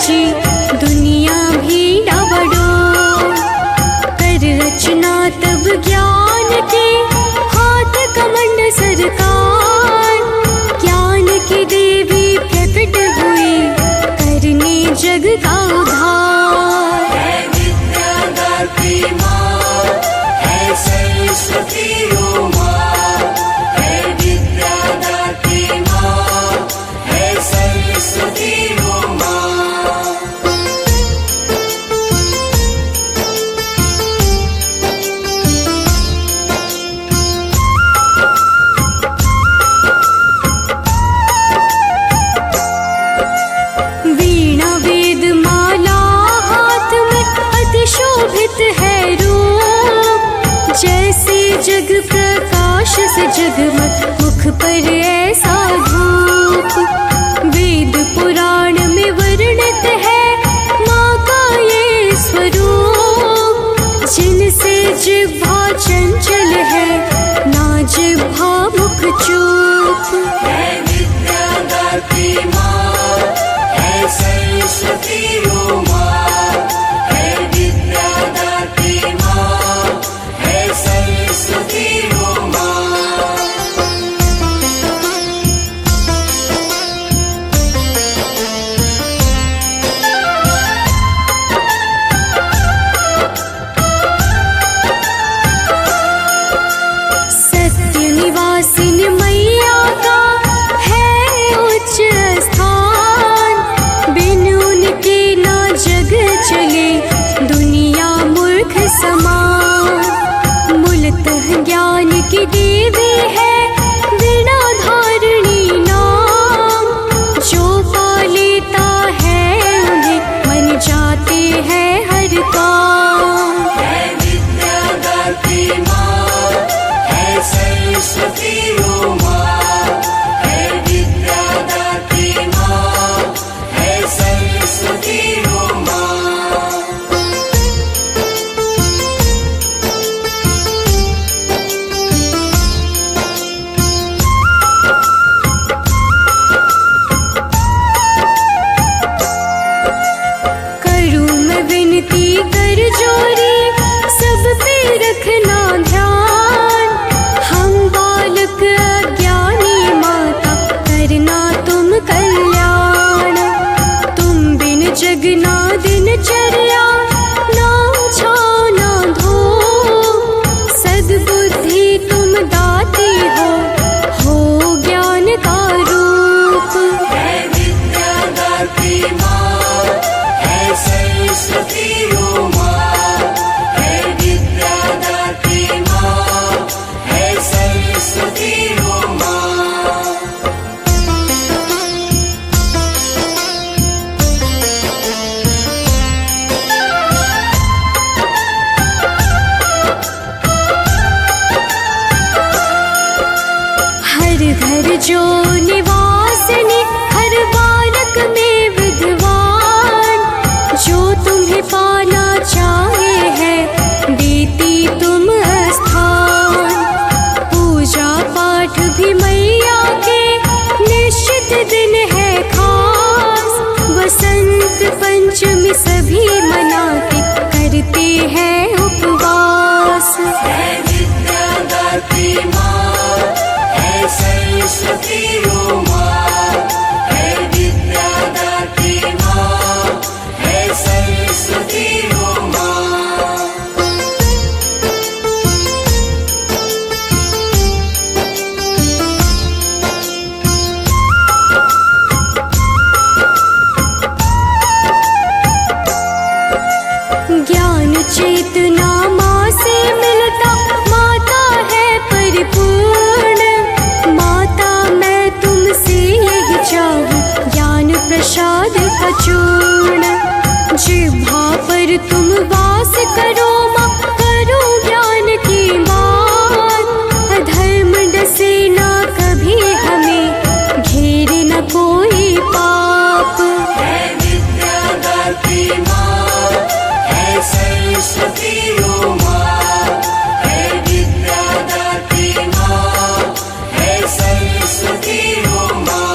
मची दुनिया भी डावाडोल। कर रचना तब ज्ञान के हाथ कमंड सरकार। ज्ञान की देवी प्रकट हुई करने जग का उद्धार। है विद्यादात्री माँ, है सरस्वती माँ, है विद्यादात्री माँ, है सरस्वती माँ। वीणा वेद माला हाथ में अति शोभित है रूप। जैसे जग प्रकाश से जगमग मुख पर ऐसा धूप। वेद पुराण में वर्णित है माँ का ये स्वरूप। जिनसे जिह्वा चंचल है ना जिह्वा मुख चूप। है विद्यादात्री माँ, है सरस्वती माँ, है विद्यादात्री माँ, है सरस्वती माँ। सत्य निवासिन मैया का है उच्च स्थान। बिन उनके ना जग चले दुनिया मूर्ख समान। मूलतः ज्ञान की देवी है वीणा धारिणी नाम। जो पा लेता है उन्हें मन जाते हैं हर काम। है विद्यादात्री माँ, है सरस्वती माँ, है विद्यादात्री माँ, है सरस्वती माँ। करूँ मैं विनती कर जोरी सब पे रखना ध्यान। हम बालक अज्ञानी माता करना तुम कल्याण। तुम बिन जगना दिनचर्या ना छाओ ना धो। सद्बुद्धि तुम दाती हो ज्ञान का रूप। है विद्यादात्री माँ, है सरस्वती माँ, है विद्यादात्री माँ, है सरस्वती माँ। हर घर जो निवासिनी हर बालक में विद्वान। जो तुम्हें पाना चाहे है देती तुम स्थान। पूजा पाठ भी मैया के निश्चित दिन है खास। वसंत पंचमी सभी मनाते करते हैं उपवास। है विद्यादात्री माँ, है सरस्वती माँ, है विद्यादात्री माँ, है सरस्वती माँ। ज्ञान चेतना माँ से मिलता माता है परिपूर्ण। माता मैं तुमसे यही चाहूँ ज्ञान प्रसाद का चूर्ण। जिह्वा पर तुम वास करो माँ करो ज्ञान की बात। अधर्म डसे ना कभी हमें घेरे न कोई पाप। है विद्यादात्री माँ, है सरस्वती माँ, है विद्यादात्री माँ, है सरस्वती माँ।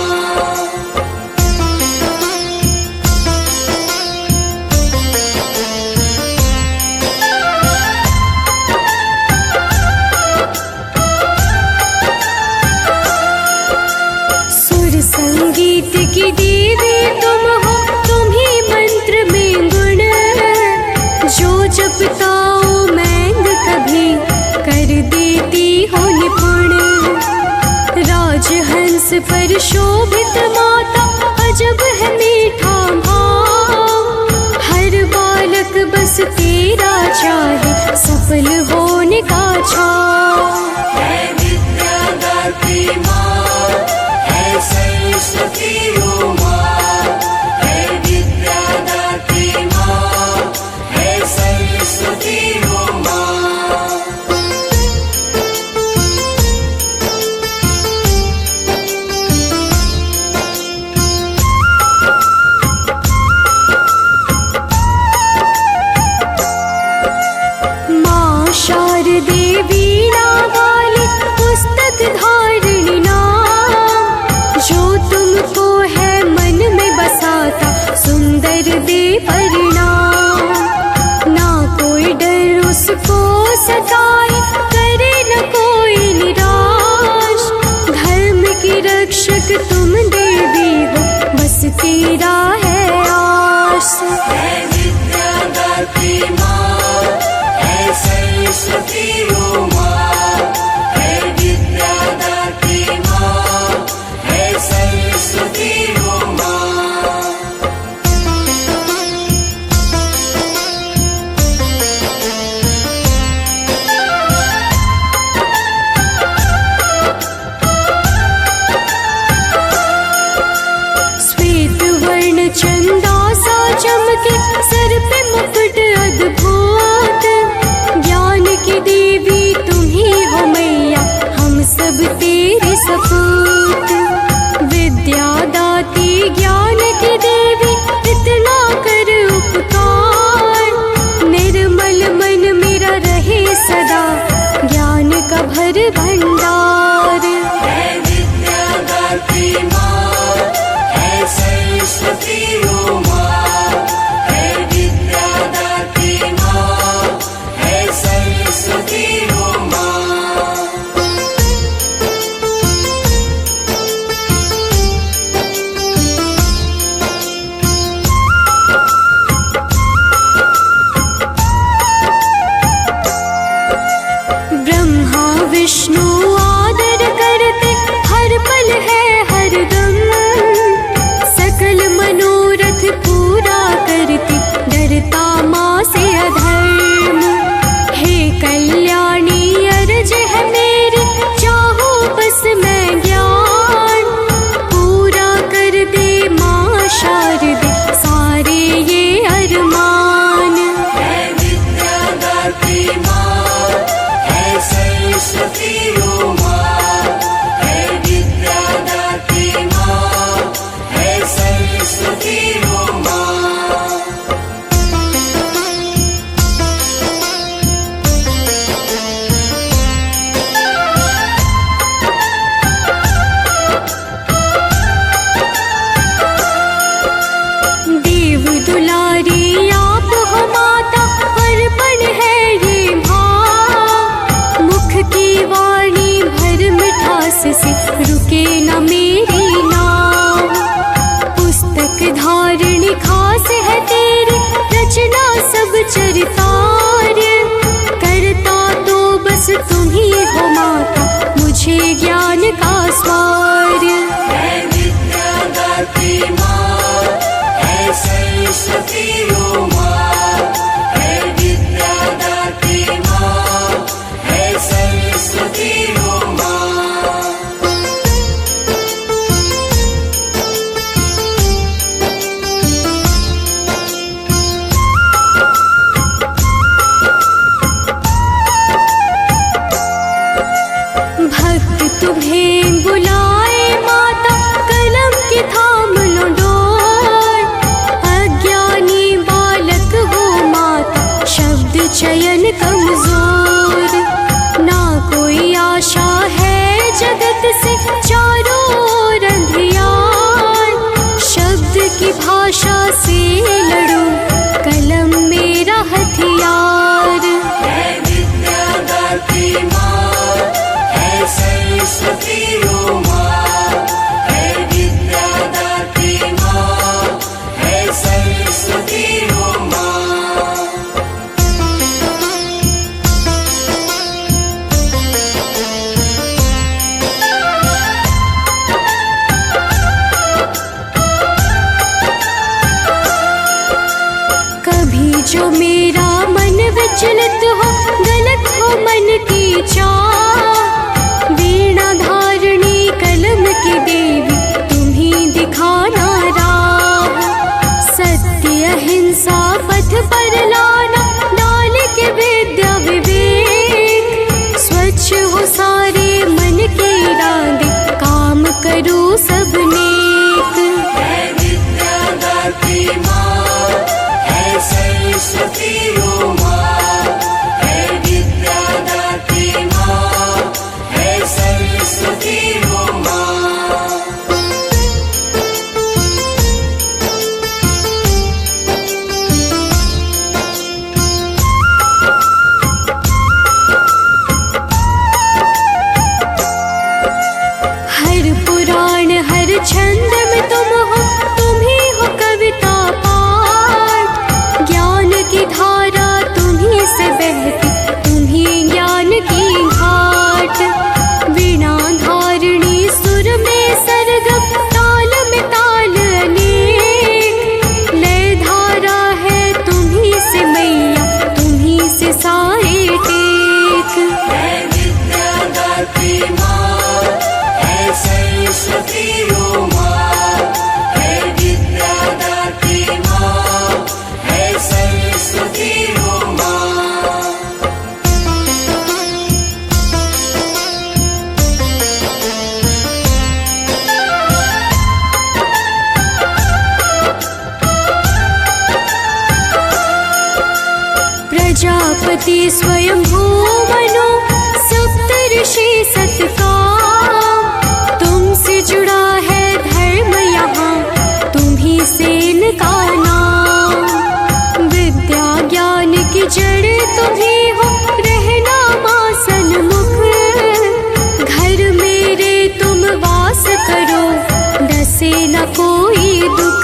पर शोभित माता, अजब है मीठा भाव। हर बालक बस तेरा चाहे, सफल होने का छाव। है विद्यादात्री माँ, है सरस्वती माँ, है विद्यादात्री माँ, है सरस्वती माँ। शारदे वीणा वाली पुस्तक धारिणी नाम, जो तुमको है मन में बसाता सुंदर दे परिणाम। ना कोई डर उसको सताए, करे न कोई निराश। धर्म की रक्षक तुम देवी हो, बस तेरा है आस। है विद्यादात्री माँ, है सरस्वती माँ, है विद्यादात्री माँ, है सरस्वती माँ। श्वेत वर्ण चंदा सा चमके, सर पे मुकुट अद्भुत। ज्ञान की देवी तुम ही हो मैया, हम सब तेरे सपूत। विद्या दाती ज्ञान की देवी, इतना कर उपकार। निर्मल मन मेरा रहे सदा, ज्ञान का भर भंडार। है विद्यादात्री माँ, है सरस्वती माँ, है विद्यादात्री माँ, है सरस्वती माँ। ब्रह्मा विष्णु आदर करते, हर पल है हर दम। सकल मनोरथ पूरा करती, डरता माँ से अधर्म। हे कल्याणी अर्ज है मेरी, चाहो बस मैं ज्ञान। पूरा कर दे माँ शारदे, सारे ये अरमान। है विद्यादात्री माँ, है सरस्वती माँ, है विद्यादात्री माँ, है सरस्वती माँ। देव दुलारी आप हो माता, अर्पण है ये भाव। मुख की वाणी भर मिठास से, रुके न मेरी नाव। पुस्तक धारिणी खास है तेरी, रचना सब चरितार्य। करता तो बस तुम ही हो माता, मुझे ज्ञान का स्वार। है विद्यादात्री माँ, है सरस्वती माँ, है विद्यादात्री माँ, है सरस्वती माँ। भक्त तुम्हें बुलाए माता, कलम की थाम लो डोर। अज्ञानी बालक हो माता, शब्द चयन कमजोर। ना कोई आशा है जगत से, चारों ओर अंधियार। शब्द की भाषा से लड़ो, कलम मेरा हथियार। है विद्यादात्री माँ, है सरस्वती माँ, है विद्यादात्री माँ, है सरस्वती माँ। जो मेरा मन विचलित हो, गलत हो मन की चाह, वीणा धारणी कलम की देवी तुम्हीं दिखाना राह। सत्य अहिंसा पथ पर लाना, डाल के विद्या विवेक, स्वच्छ हो सारे मन के इरादे, काम करो सब नेक। है विद्या दात्री माँ, है सरस्वती ओ माँ, है विद्या दात्री माँ, है सरस्वती ओ माँ। हर पुराण हर छंद में तुम हो, तुम ही हो कविता पाठ, ज्ञान की धारा तुम्हीं से बहती, तुम्हीं ज्ञान की घाट। वीणा धारणी सुर में सरगम, ताल में ताल अनेक, लय धारा है तुम्हीं से मैया, तुम्हीं से सारे टेक। है विद्या दात्री माँ, है सरस्वती ओ माँ, है विद्या दात्री माँ, है सरस्वती ओ माँ। प्रजापति स्वयं भूमनो, सप्तऋषि सतकाम, तुमसे जुड़ा है धर्म यहाँ, तुम्हीं से इनका नाम। विद्या ज्ञान की जड़ तुम्हीं हो, रहना माँ सन्मुख, घर मेरे तुम वास करो, डसे न कोई दुख।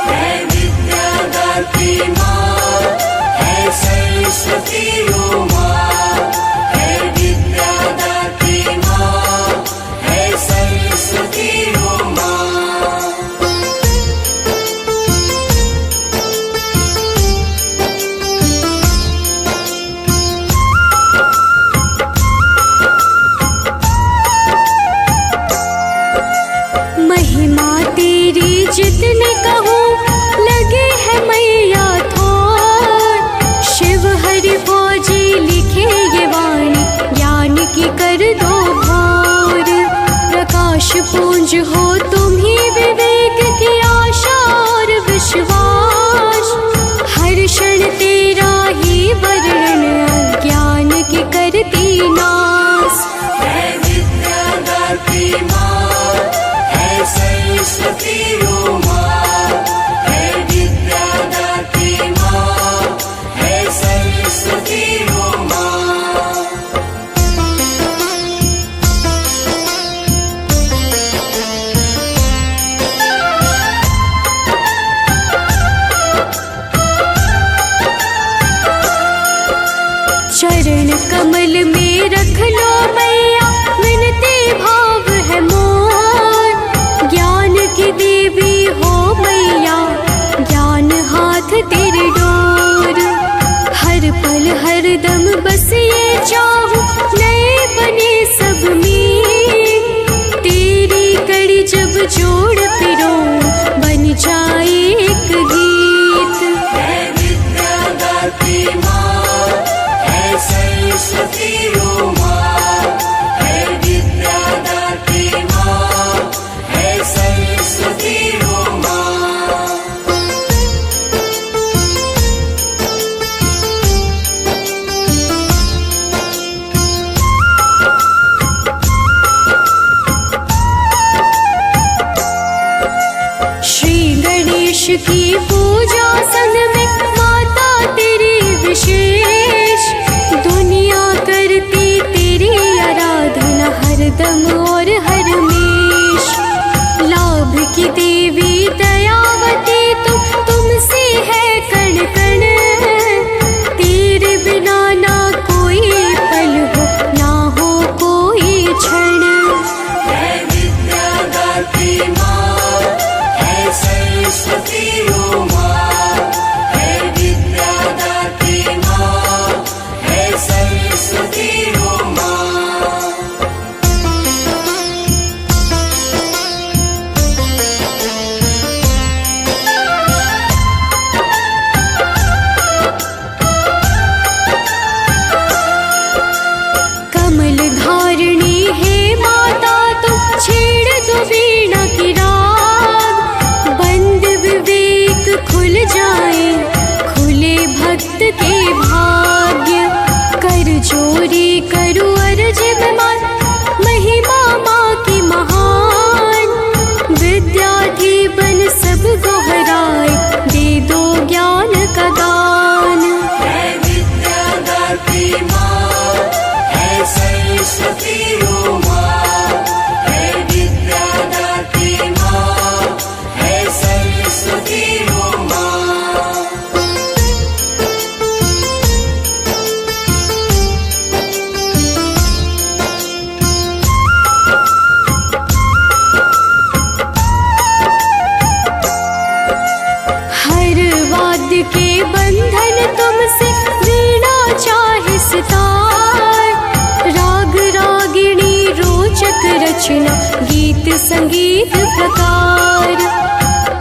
है विद्या दात्री माँ, है सरस्वती ओ माँ, है विद्या दात्री माँ, है सरस्वती ओ माँ। महिमा तेरी जितने कहूँ, लगे है मैया थोर, शिव हरि फौजी लिखे ये वाणी, ज्ञान की कर दो भोर। प्रकाश पुंज हो तुम्हीं, विवेक की आशा और विश्वास, हर क्षण तेरा ही वर्णन, अज्ञान की करती नाश। है विद्या दात्री माँ, है सरस्वती ओ माँ, है विद्या दात्री माँ, है सरस्वती ओ माँ। चरण कमल में रख लो मैया, विनती भाव है मोर, ज्ञान की देवी हो मैया, ज्ञान हाथ तेरे डोर। हर पल हर दम बस ये चाहूं, नए बने सब में, तेरी कड़ी जब जोड़ पिरो, बन जाए एक गीत। है विद्या दात्री माँ, है सरस्वती ओ माँ, है विद्या दात्री माँ, है सरस्वती ओ माँ। श्री गणेश की पूजा संग में, माता तेरी विशेष, दुनिया करती तेरी आराधना, हरदम और हरमेश। लाभ की देवी दयावती तुमसे है कण कण, तेरे बिना ना कोई पल हो, ना हो कोई क्षण। है विद्या दात्री माँ, है सरस्वती ओ माँ, है बंधन तुमसे वीणा चाहे सितार। राग रागिणी रोचक रचना गीत संगीत प्रकार।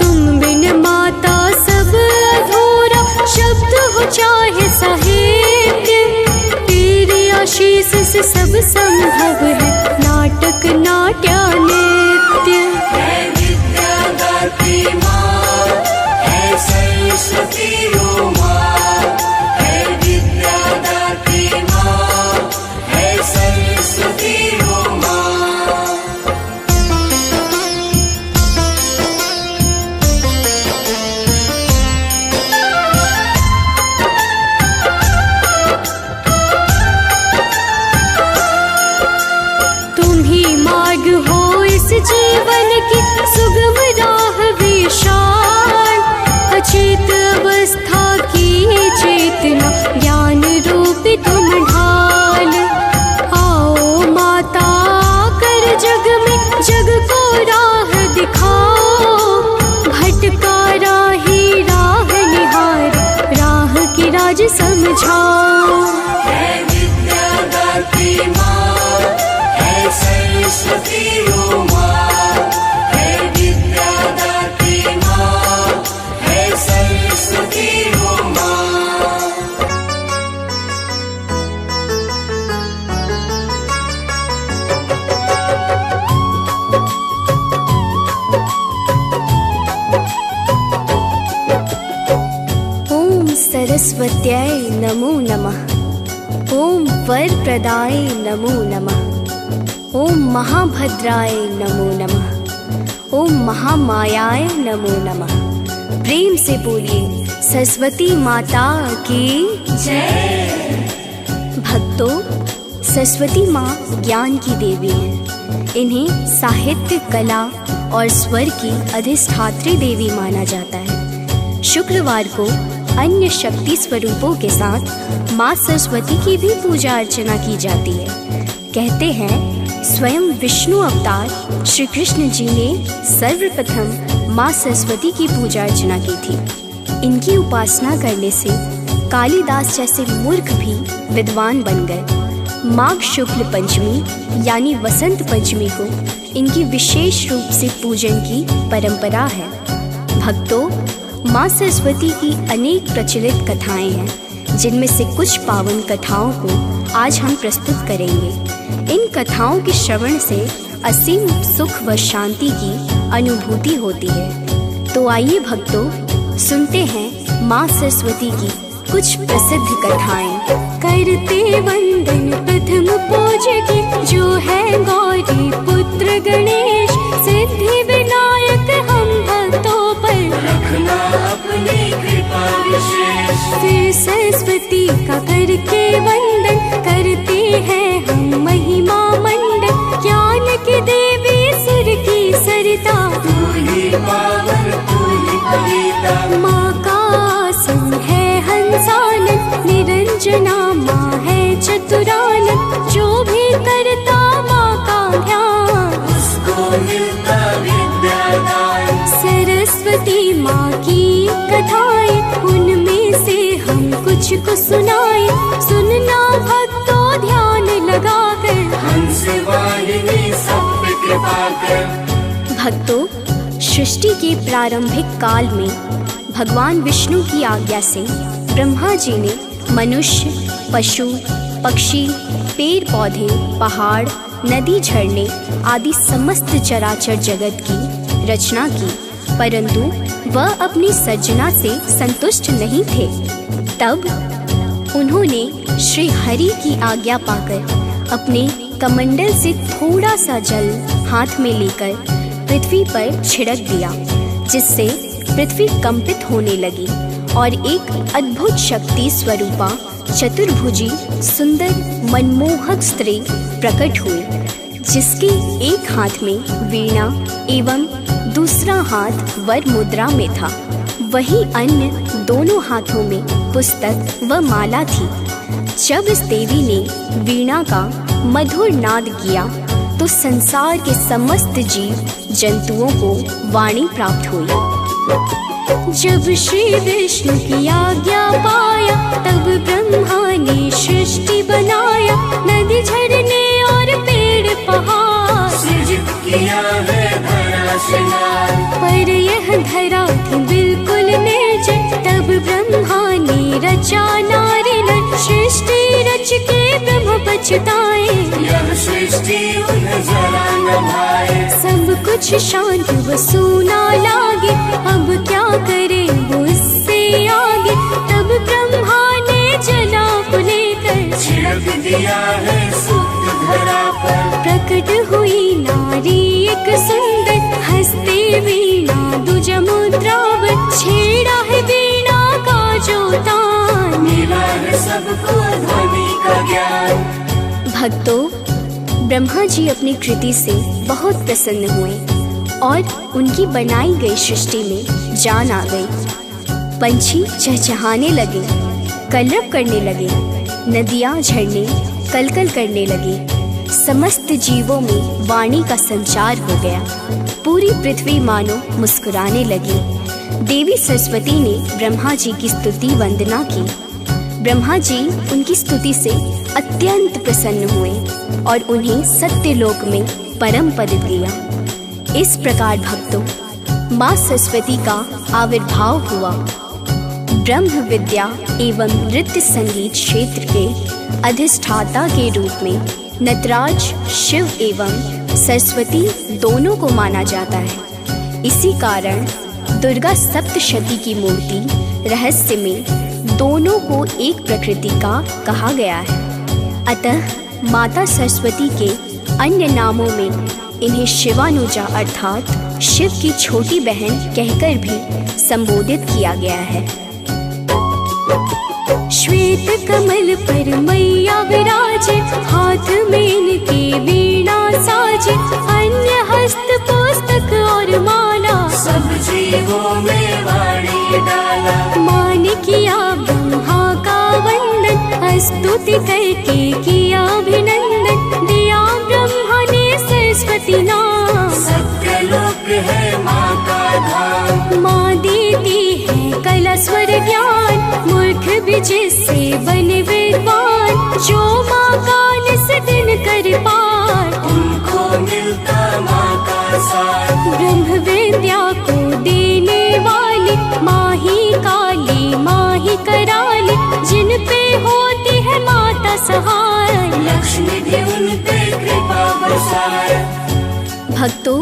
तुम बिन माता सब अधूरा शब्द हो चाहे साहित्य। तेरी आशीष से सब संभव है नाटक नाट्य नृत्य। है विद्या दात्री माँ, है सरस्वती ओ माँ। है विद्या दात्री माँ, है सरस्वती ओ माँ। तुम ही मार्ग हो इस जीवन की सुगम राह विशाल। अचेत अवस्था की चेतना ज्ञान रूपी तुम ढाल। आओ माता कर जग में जग को राह दिखाओ। भटका राही राह निहार राह की राज समझाओ। है विद्या दात्री माँ, है सरस्वती ओ माँ। है विद्या दात्री माँ, है सरस्वती ओ माँ। ओम सरस्वत्यै नमो नमः। ओम वरप्रदाय नमो नमः। ओम महाभद्राय नमो नमः। ओम महामायाय नमो नमः। प्रेम से बोलिए सरस्वती माता की जय। भक्तों, सरस्वती माँ ज्ञान की देवी हैं। इन्हें साहित्य, कला और स्वर की अधिष्ठात्री देवी माना जाता है। शुक्रवार को अन्य शक्ति स्वरूपों के साथ माँ सरस्वती की भी पूजा अर्चना की जाती है। कहते हैं स्वयं विष्णु अवतार श्री कृष्ण जी ने सर्वप्रथम माँ सरस्वती की पूजा अर्चना की थी। इनकी उपासना करने से कालिदास जैसे मूर्ख भी विद्वान बन गए। माघ शुक्ल पंचमी यानी वसंत पंचमी को इनकी विशेष रूप से पूजन की परंपरा है। भक्तों, माँ सरस्वती की अनेक प्रचलित कथाएं हैं, जिनमें से कुछ पावन कथाओं को आज हम प्रस्तुत करेंगे। इन कथाओं के श्रवण से असीम सुख व शांति की अनुभूति होती है। तो आइए भक्तों, सुनते हैं माँ सरस्वती की कुछ प्रसिद्ध कथाएं। करते वंदन प्रथम पूजकी जो है गौरी पुत्र गणेश। सिद्धि विनायक हम भक्तों पर रखना अपनी कृपा विशेष। फिर सरस्वती का करके वंदन करते हैं हम महिमा मंडन। ज्ञान की देवी सुर की सरिता तू ही पावन तू ही पवित्र। माँ का आसन है हंसानन। निरंजना माँ है चतुरानन। जो भी करता माँ का ध्यान उसको मिलता विद्यादान। सरस्वती माँ की कथाएं उनमें से हम कुछ को सुनाए। सुनना भक्तों ध्यान लगाकर। हंस वाहिनी सब पे कृपा कर। भक्तों, सृष्टि के प्रारंभिक काल में भगवान विष्णु की आज्ञा से ब्रह्मा जी ने मनुष्य, पशु, पक्षी, पेड़ पौधे, पहाड़, नदी, झरने आदि समस्त चराचर जगत की रचना की, परंतु वह अपनी सर्जना से संतुष्ट नहीं थे। तब उन्होंने श्री हरि की आज्ञा पाकर अपने कमंडल से थोड़ा सा जल हाथ में लेकर पृथ्वी पर छिड़क दिया, जिससे पृथ्वी कंपित होने लगी और एक अद्भुत शक्ति स्वरूपा चतुर्भुजी सुंदर मनमोहक स्त्री प्रकट हुई, जिसके एक हाथ में वीणा एवं दूसरा हाथ वर मुद्रा में था। वहीं अन्य दोनों हाथों में पुस्तक व माला थी। जब इस देवी ने वीणा का मधुर नाद किया तो संसार के समस्त जीव जंतुओं को वाणी प्राप्त हुई। जब श्री विष्णु की आज्ञा पाया, तब ब्रह्मा ने सृष्टि बनाया। नदी झरने और पेड़ पहाड़ सृजित किया है धरा श्रृंगार। पर यह धरा थी बिल्कुल निर्जन, तब ब्रह्मा ने रचा नारी नर। सृष्टि रच के ब्रह्म पछताए, यह सृष्टि उन्हें जरा न भाए। सब कुछ शांत व सूना लागे, अब क्या करे वो इससे आगे। तब ब्रह्मा ने जला को लेकर छिड़क दिया है सूक्त धरा पर। प्रकट हुई नारी एक सुंदर, हंसते वीणा दुजा मुद्रावर। छेड़ा है वीणा का जो तान, मिला है सबको ध्वनि का ज्ञान। भक्तों, ब्रह्मा जी अपनी कृति से बहुत प्रसन्न हुए और उनकी बनाई गई सृष्टि में जान आ गई। पंछी चहचहाने लगे, कलरव करने लगे, नदियाँ झरने कलकल करने लगे। समस्त जीवों में वाणी का संचार हो गया। पूरी पृथ्वी मानो मुस्कुराने लगी। देवी सरस्वती ने ब्रह्मा जी की स्तुति वंदना की। ब्रह्मा जी उनकी स्तुति से अत्यंत प्रसन्न हुए और उन्हें सत्यलोक में परम पद दिया। इस प्रकार भक्तों, माँ सरस्वती का आविर्भाव हुआ। ब्रह्म विद्या एवं नृत्य संगीत क्षेत्र के अधिष्ठाता के रूप में नटराज शिव एवं सरस्वती दोनों को माना जाता है। इसी कारण दुर्गा सप्तशती की मूर्ति रहस्य में दोनों को एक प्रकृति का कहा गया है। अतः माता सरस्वती के अन्य नामों में इन्हें शिवानुजा अर्थात शिव की छोटी बहन कहकर भी संबोधित किया गया है। श्वेत कमल पर मैया विराजे, हाथ में इनके वीणा साजे। अन्य हस्त पुस्तक और माला, सब जीवों में वाणी डाला। माँ ने किया ब्रह्मा का वंदन, स्तुति करके किया अभिनंदन। दिया ब्रह्मा ने सरस्वती नाम, सत्यलोक है माँ का धाम। माँ देती है कला स्वर ज्ञान, मूर्ख भी जिससे बने विद्वान। जो माँ का निस दिन कर पार, उनको मिलता माँ का साथ। ब्रह्म विद्या को देने वाली, माँ ही काली माँ ही कराली। जिन पे होती है माता सहाय, लक्ष्मी भी उन पे कृपा बरसाए। भक्तों,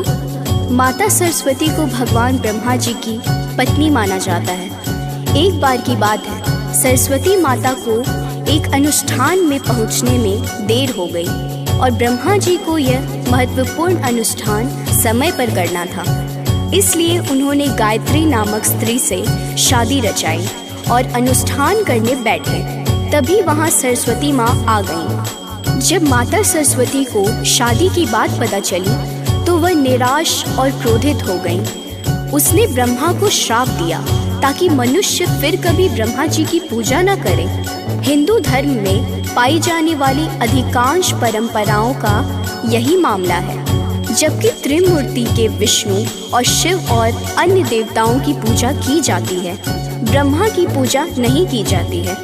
माता सरस्वती को भगवान ब्रह्मा जी की पत्नी माना जाता है। एक बार की बात है, सरस्वती माता को एक अनुष्ठान में पहुंचने में देर हो गई और ब्रह्मा जी को यह महत्वपूर्ण अनुष्ठान समय पर करना था। इसलिए उन्होंने गायत्री नामक स्त्री से शादी रचाई और अनुष्ठान करने बैठे। तभी वहां सरस्वती माँ आ गईं। जब माता सरस्वती को शादी की बात पता चली तो वह निराश और क्रोधित हो गईं। उसने ब्रह्मा को श्राप दिया ताकि मनुष्य फिर कभी ब्रह्मा जी की पूजा न करे। हिंदू धर्म में पाई जाने वाली अधिकांश परंपराओं का यही मामला है। जबकि त्रिमूर्ति के विष्णु और शिव और अन्य देवताओं की पूजा की जाती है, ब्रह्मा की पूजा नहीं की जाती है,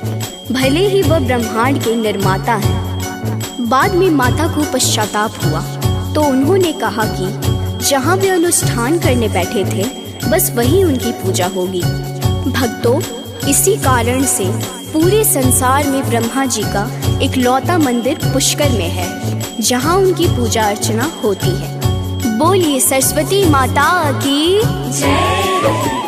भले ही वह ब्रह्मांड के निर्माता हैं। बाद में माता को पश्चाताप हुआ तो उन्होंने कहा कि जहाँ वे अनुष्ठान करने बैठे थे बस वही उनकी पूजा होगी। भक्तों, इसी कारण से पूरे संसार में ब्रह्मा जी का इकलौता मंदिर पुष्कर में है जहाँ उनकी पूजा अर्चना होती है। बोलिए सरस्वती माता की जय।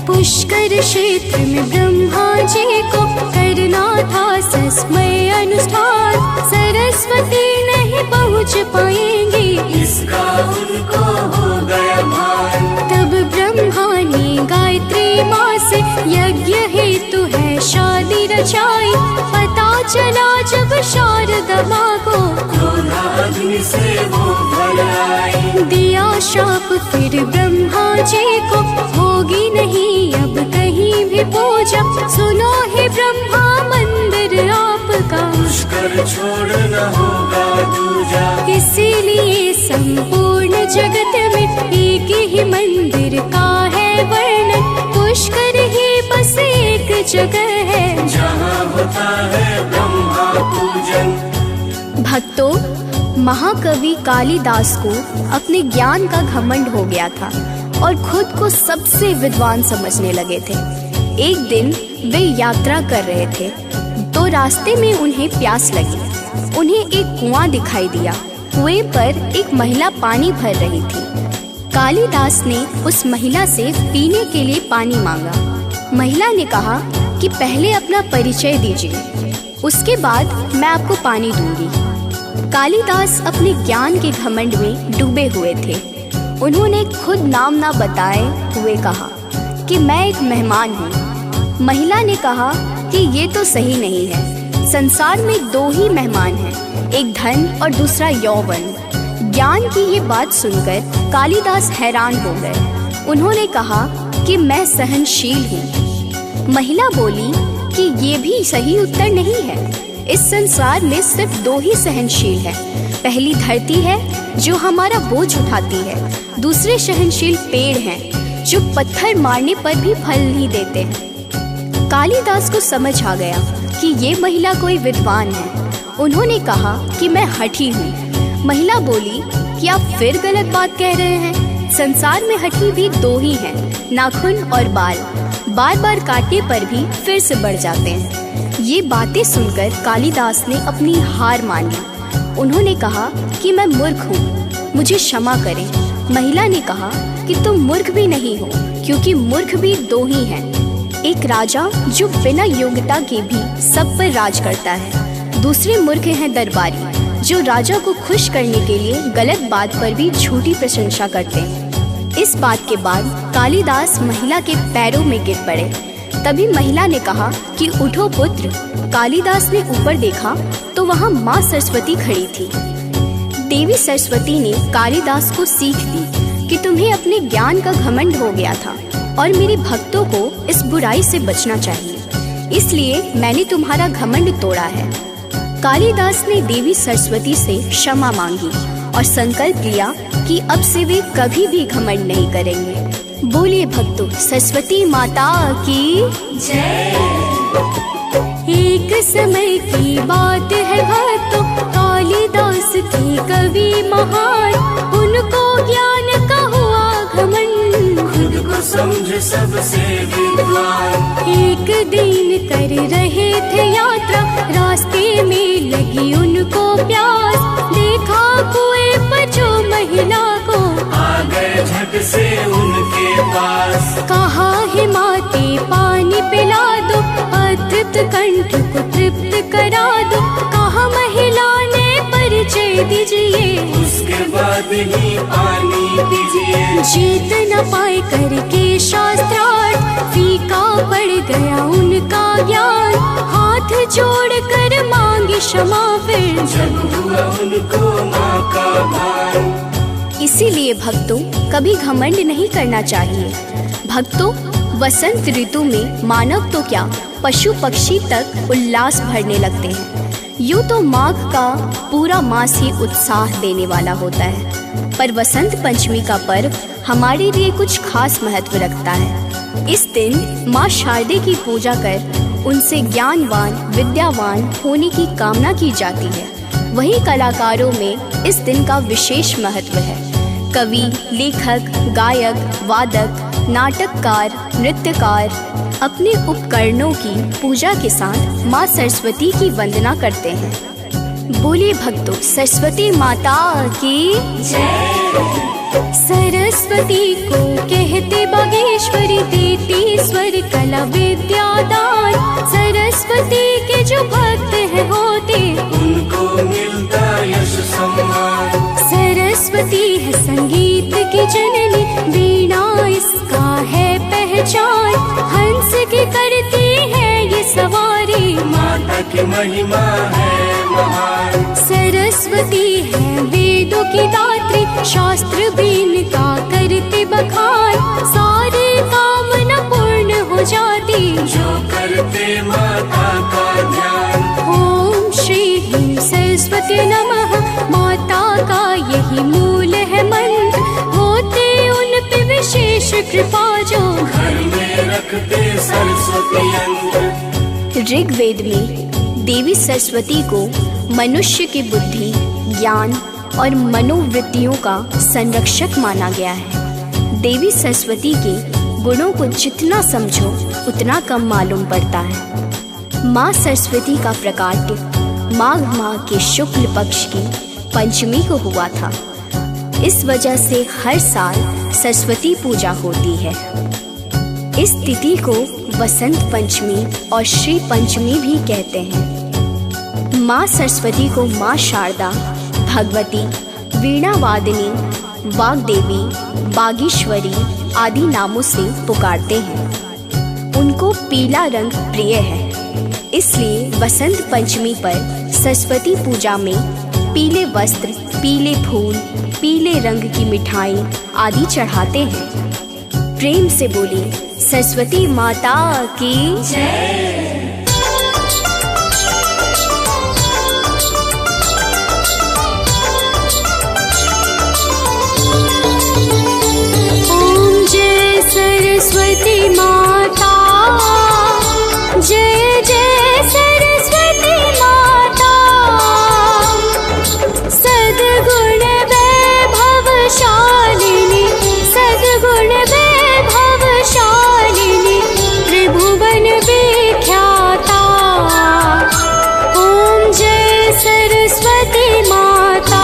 पुष्कर क्षेत्र में ब्रह्मा जी को करना था सस्मय अनुष्ठान। सरस्वती नहीं पहुँच पाएंगी, इसका उनको हो गया भान। तब ब्रह्मा ने गायत्री माँ से यज्ञ हेतु है शादी रचाई। पता चला जब शारदा माँ को, क्रोधा अग्नि से वो भर आई। दिया शाप फिर ब्रह्मा जी को, होगी नहीं अब कहीं भी पूजा। सुनो हे ब्रह्मा मंदिर आपका, पुष्कर छोड़ना होगा दूजा। इसीलिए संपूर्ण जगत में एक ही मंदिर का है वर्णन। पुष्कर जगह है जहाँ होता है ब्रह्मा पूजन। भक्तों, महाकवि कालिदास को अपने ज्ञान का घमंड हो गया था और खुद को सबसे विद्वान समझने लगे थे। एक दिन वे यात्रा कर रहे थे तो रास्ते में उन्हें प्यास लगी। उन्हें एक कुआं दिखाई दिया। कुएं पर एक महिला पानी भर रही थी। कालिदास ने उस महिला से पीने के लिए पानी मांगा। महिला ने कहा कि पहले अपना परिचय दीजिए, उसके बाद मैं आपको पानी दूंगी। कालिदास अपने ज्ञान के घमंड में डूबे हुए थे। उन्होंने खुद नाम ना बताए हुए कहा कि मैं एक मेहमान हूँ। महिला ने कहा कि ये तो सही नहीं है। संसार में दो ही मेहमान हैं, एक धन और दूसरा यौवन। ज्ञान की ये बात सुनकर कालिदास हैरान हो गए। उन्होंने कहा कि मैं सहनशील हूँ। महिला बोली कि ये भी सही उत्तर नहीं है। इस संसार में सिर्फ दो ही सहनशील है। पहली धरती है जो हमारा बोझ उठाती है, दूसरे सहनशील पेड़ हैं जो पत्थर मारने पर भी फल नहीं देते हैं। कालिदास को समझ आ गया कि ये महिला कोई विद्वान है। उन्होंने कहा कि मैं हठी हूँ। महिला बोली कि आप फिर गलत बात कह रहे हैं। संसार में हठी भी दो ही हैं, नाखून और बाल। बार बार काटने पर भी फिर से बढ़ जाते हैं। ये बातें सुनकर कालिदास ने अपनी हार मान ली। उन्होंने कहा कि मैं मूर्ख हूँ, मुझे क्षमा करें। महिला ने कहा कि तुम मूर्ख भी नहीं हो, क्योंकि मूर्ख भी दो ही हैं। एक राजा जो बिना योग्यता के भी सब पर राज करता है। दूसरे मूर्ख हैं दरबारी, जो राजा को खुश करने के लिए गलत बात पर भी झूठी प्रशंसा करते हैं। इस बात के बाद कालिदास महिला के पैरों में गिर पड़े। तभी महिला ने कहा कि उठो पुत्र। कालिदास ने ऊपर देखा तो वहाँ माँ सरस्वती खड़ी थी। देवी सरस्वती ने कालिदास को सीख दी कि तुम्हें अपने ज्ञान का घमंड हो गया था और मेरे भक्तों को इस बुराई से बचना चाहिए, इसलिए मैंने तुम्हारा घमंड तोड़ा है। कालिदास ने देवी सरस्वती से क्षमा मांगी और संकल्प लिया कि अब से वे कभी भी घमंड नहीं करेंगे। बोलिए भक्तों, सरस्वती माता की जय। एक समय की बात है भक्तों, कालिदास की कवि महान। उनको ज्ञान का हुआ घमंड, खुद को समझ सबसे विद्वान। एक दिन कर रहे थे यात्रा, रास्ते में लगी उनको प्यास। देखा कुएं पर जो महिला को, आ गए झट से उनके पास। कहा हे माते पानी पिला दो, अतृप्त कंठ को तृप्त करा दो। कहा महिला ने परिचय दीजिए, उसके बाद ही पानी दीजिए। जीत न पाए करके शास्त्रार्थ, फीका पड़ गया उनका ज्ञान। हाथ जोड़ कर मांगी क्षमा फिर, जब हुआ उनको माँ का भान। इसीलिए भक्तों, कभी घमंड नहीं करना चाहिए। भक्तों, वसंत ऋतु में मानव तो क्या, पशु पक्षी तक उल्लास भरने लगते हैं। यूँ तो माघ का पूरा मास ही उत्साह देने वाला होता है, पर वसंत पंचमी का पर्व हमारे लिए कुछ खास महत्व रखता है। इस दिन माँ शारदे की पूजा कर उनसे ज्ञानवान विद्यावान होने की कामना की जाती है। वहीं कलाकारों में इस दिन का विशेष महत्व है। कवि, लेखक, गायक, वादक, नाटककार, नृत्यकार अपने उपकरणों की पूजा के साथ माँ सरस्वती की वंदना करते हैं। बोलिए भक्तों, सरस्वती माता की जय। सरस्वती को कहते बागेश्वरी, देती स्वर कला विद्यादान। सरस्वती के जो भक्त हैं होते, उनको मिलता यश सम्मान। सरस्वती है संगीत की जननी, वीणा इसका है पहचान। हंस की करती है ये सवारी, माता की महिमा है महान। सरस्वती है वेदों की दात्री, शास्त्र भी इनका करते बखान। सारी कामना पूर्ण हो जाती, जो करते माता का ध्यान। ओम श्री ह्रीं सरस्वती नमः, माता का यही मूल है मंत्र। होते उन पे विशेष कृपा जो घर में रख लिखते सरस्वती यंत्र। ऋग्वेद में देवी सरस्वती को मनुष्य की बुद्धि, ज्ञान और मनोवृत्तियों का संरक्षक माना गया है। देवी सरस्वती के गुणों को जितना समझो उतना कम मालूम पड़ता है। माँ सरस्वती का प्रकाट्य माघ माह के शुक्ल पक्ष की पंचमी को हुआ था। इस वजह से हर साल सरस्वती पूजा होती है। इस तिथि को वसंत पंचमी और श्री पंचमी भी कहते हैं। माँ सरस्वती को माँ शारदा, भगवती, वीणा वादिनी, वाग्देवी, बागीश्वरी आदि नामों से पुकारते हैं। उनको पीला रंग प्रिय है, इसलिए वसंत पंचमी पर सरस्वती पूजा में पीले वस्त्र, पीले फूल, पीले रंग की मिठाई आदि चढ़ाते हैं। प्रेम से बोली सरस्वती माता की जय। ओम जय सरस्वती माता, जय जय सरस्वती माता। सद्गुण वैभवशालिनी, सद्गुण वैभवशालिनी, त्रिभुवन विख्याता। ओम जय सरस्वती माता।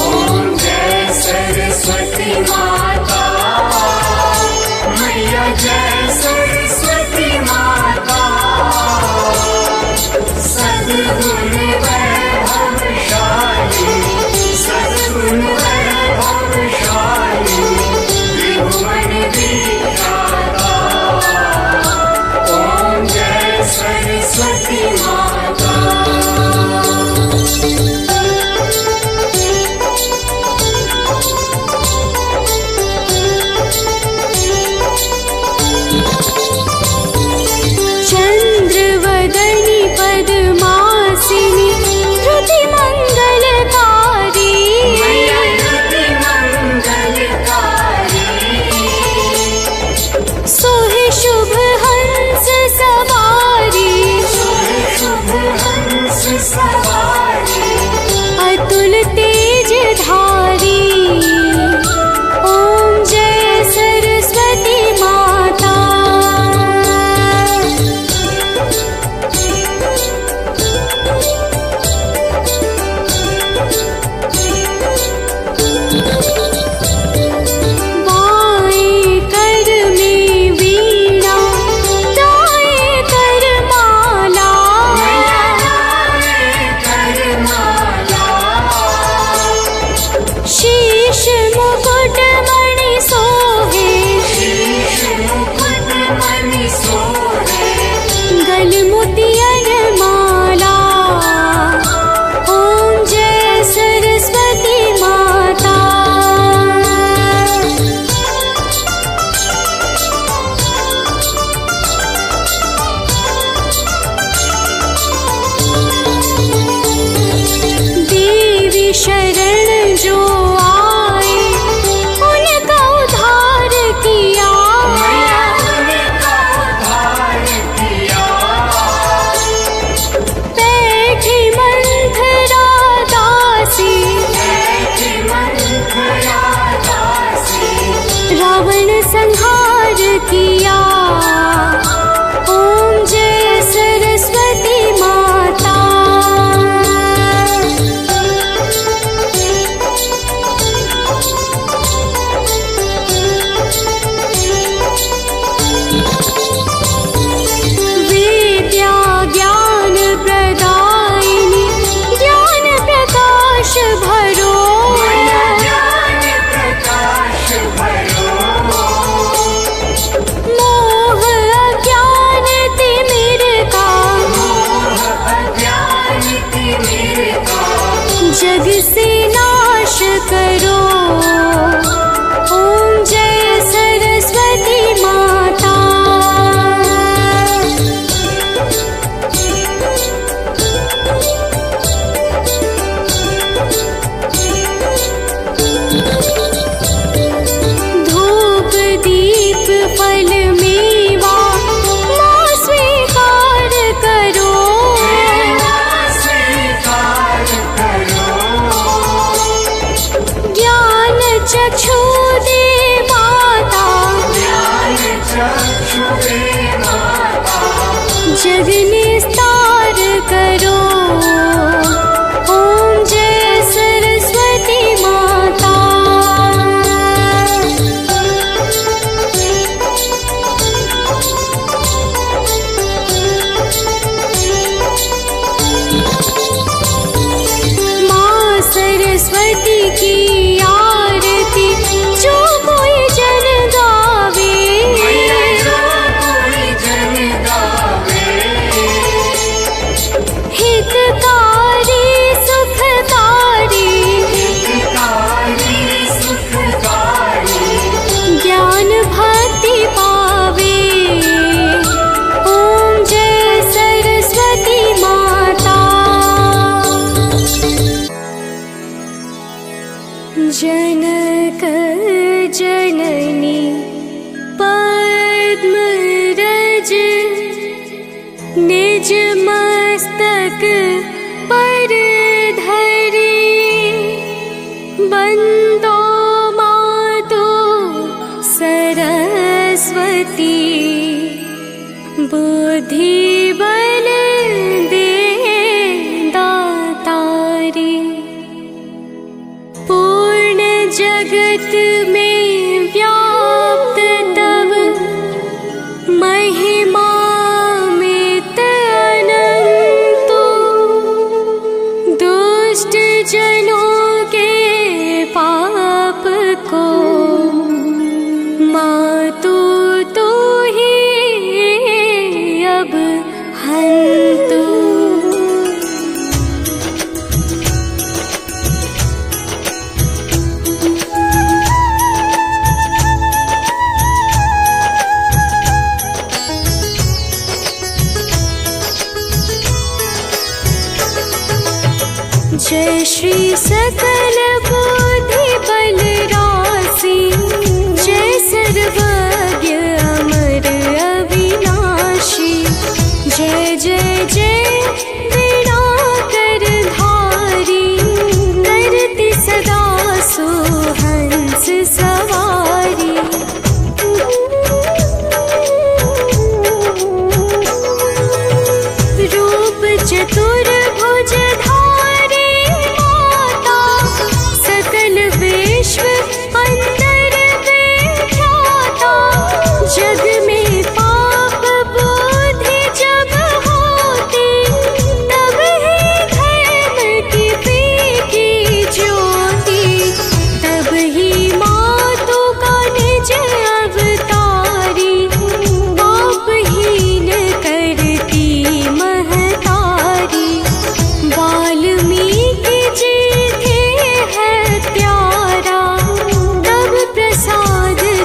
ओम जय सरस्वती माता, मैया जय सरस्वती माता। सद्गुण वैभवशालिनी, सद्गुण वैभवशालिनी, त्रिभुवन विख्याता। जग निस्तार करो, ओम जय सरस्वती माता। माँ सरस्वती की आरती जो कोई जन गावे, हितकारी सुखकारी, ज्ञान भक्ति पावे, ओम जय सरस्वती माता। जनक जननी पद्मरज, निज मस्तक पर धरी, बंदो मातु सरस्वती, बुद्धि बल दे दातारी। पूर्ण जगत में व्याप्त तब महिमा मित अनंत, दुष्ट जनों के पाप को मातु तू ही अब हंतु। जय श्री सकल बुद्धि बल राशि, जय सर्वज्ञ अमर अविनाशी। जय जय जय वीणाकर धारी, करती सदा सुहंस सवारी। रूप चतुर्भुज विश्व अंतर विख्याता, जग में पाप बुद्धि जब होती, तब ही धर्म की फीकी ज्योति, तब ही मातु का निज अवतारी, पापहीन करती महतारी। वाल्मीकि जी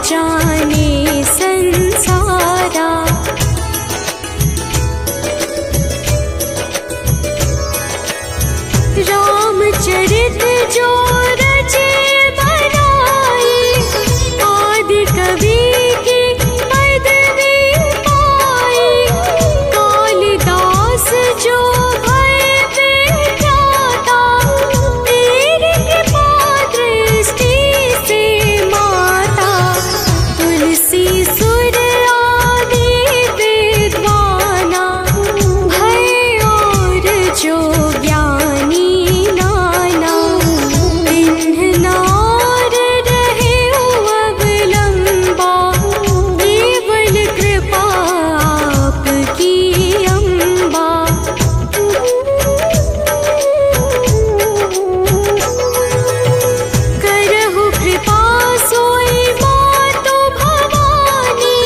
जाने संसारा, रामचरित जो रचे बनाई, आदि कवि की पदवी पाई। कालिदास जो भय विख्याता, तेरी कृपा दृष्टि से माता। तुलसी सुर आदि विद्वाना, भय और जो ज्ञानी नाना। तिन्ह नार रहे अवलंबा, केवल कृपा आपकी अम्बा। करहु कृपा सोई मातु भवानी,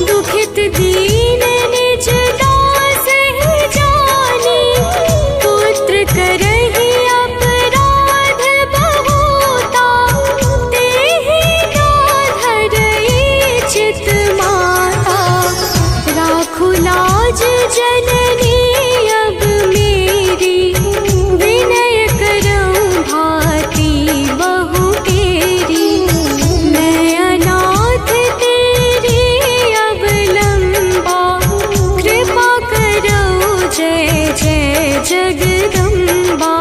दुखित दीन निज दास ही जानी। पुत्र करहि अपराध बहुता, तेहि गाधरई चित माता। राखु लाज जननी अब मेरी, विनय करऊं भांति बहु तेरी। मैं अनाथ तेरी अवलंबा, कृपा करो जय जय जगदम्बा।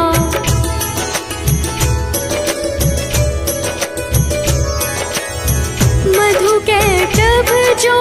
मधु कैटभ जो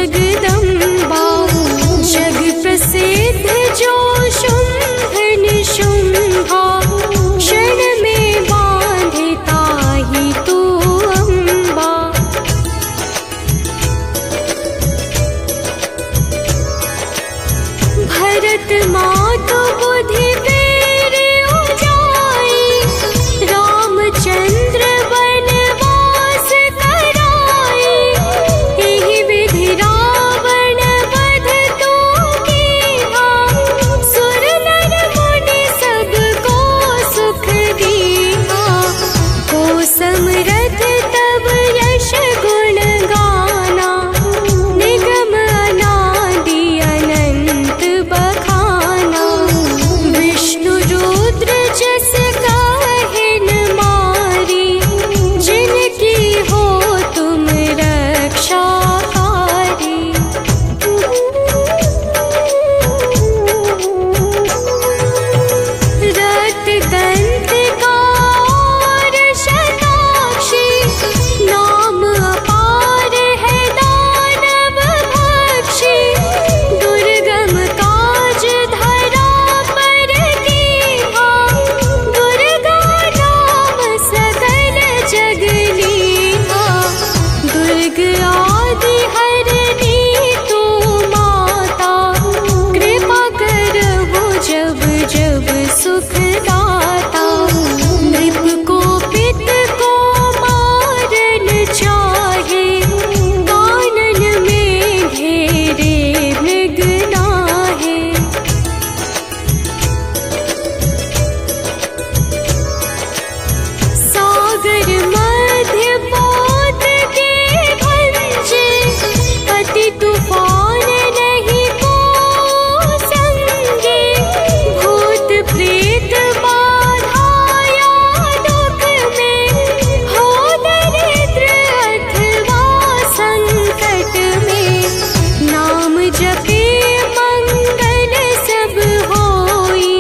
जगदम्बा। जग प्रसिद्ध जो शुंभ निशुंभा, क्षण में बांधे ताहि तू अम्बा। भरत मातु बुद्धि तेरे उजाई, रामचंद्र वनवास कराई। एहि विधि रावण वध तू कीन्हा, सुर नर मुनि सब को सुख दीन्हा। को समरथ तब यश गुण गाना, निगम अनादि अनंत बखाना। विष्णु रुद्र जस काहिन मारी, जिनकी हो तुम रक्षाकारी। रक्त दंत का और शताक्षी, नाम अपार है दानव भक्षी। दुर्गम काज धरा पर कीन्हा, दुर्गा नाम सकल जग लीन्हा। दुर्ग आदि हरनी तू माता, कृपा करहु जब जब सुख दाता। नृप को पित को मारन चाहे, कानन में घेरे मृग नाहे। सागर मध्य पोत के भंजे, अति तूफान नहीं को संगे। भूत प्रेत बाधाया दुख में, हो दरिद्र अथवा संकट में। नाम जपे मंगल सब होई,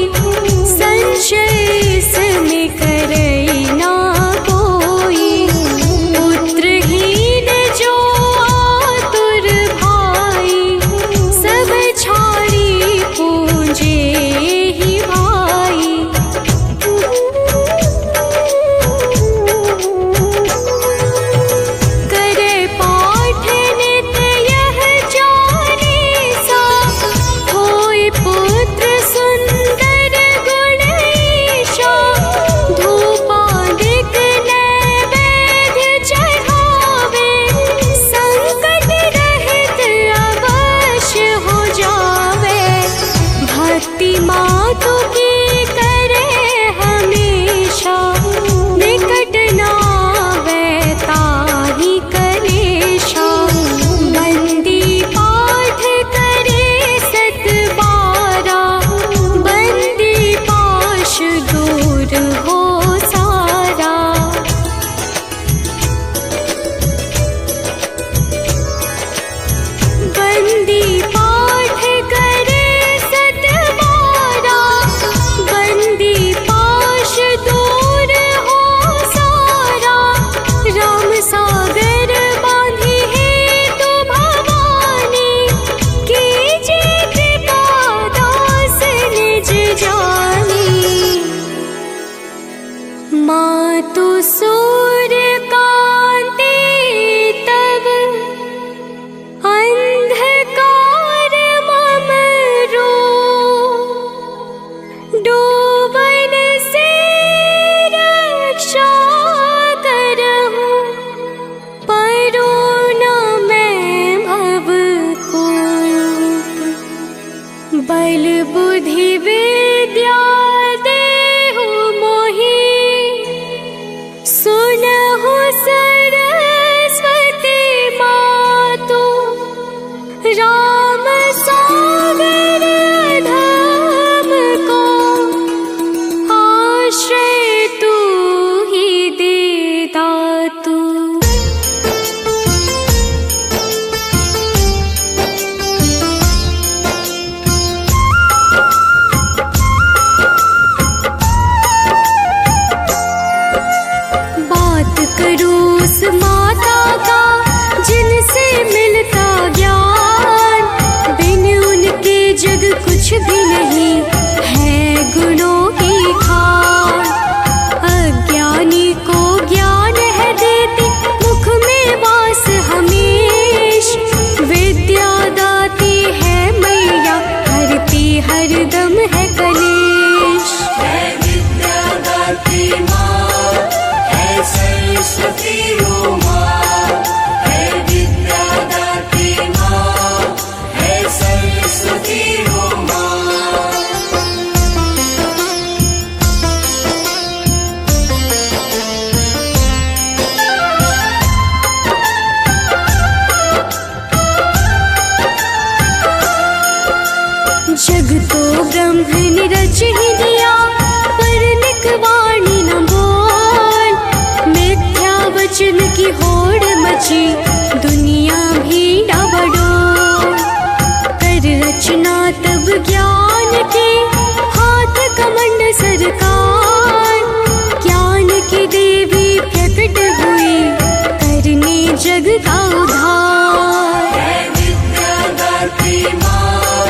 संशय इसमें करई ना कोई। पुत्रहीन जो आतुर भाई, सब छाड़ी पूजे ही भाई। करे पाठ नित यह चालीसा, होय पुत्र सुंदर गुणईशा। धूपादिक नैवेद्य चढ़ावे, संकट रहित अवश्य हो जावे। भक्ति मातु की करे हमेशा, निकट ना आवे ताहि कलेशा। बंदी पाठ करे सत बारा, बंदी पाश दूर हो सारा। बंदी पाठ करे सत बारा, बंदी पाश दूर हो सारा। राम सागर बांधी हेतु भवानी, कीजे कृपा दास निज जानी। मातु सूर्य कांति तब, अंधकार मम रो। डूबन से रक्षा करहु, परो न मैं भव कूप। बल बुद्धि विद्या देहु मोहि, सुनहु सरस्वती मातु। राम सागर धाम को, आश्रय तू ही दे दातु। तो ब्रह्म ने रच ही दिया, पर निकवाणी न बोल। मिथ्या वचन की होड़ मची, दुनिया भी डावाडोल। कर रचना तब ज्ञान के, हाथ कमंड सरकार। ज्ञान की देवी प्रकट हुई, करने जग का उद्धार। है विद्या दात्री माँ,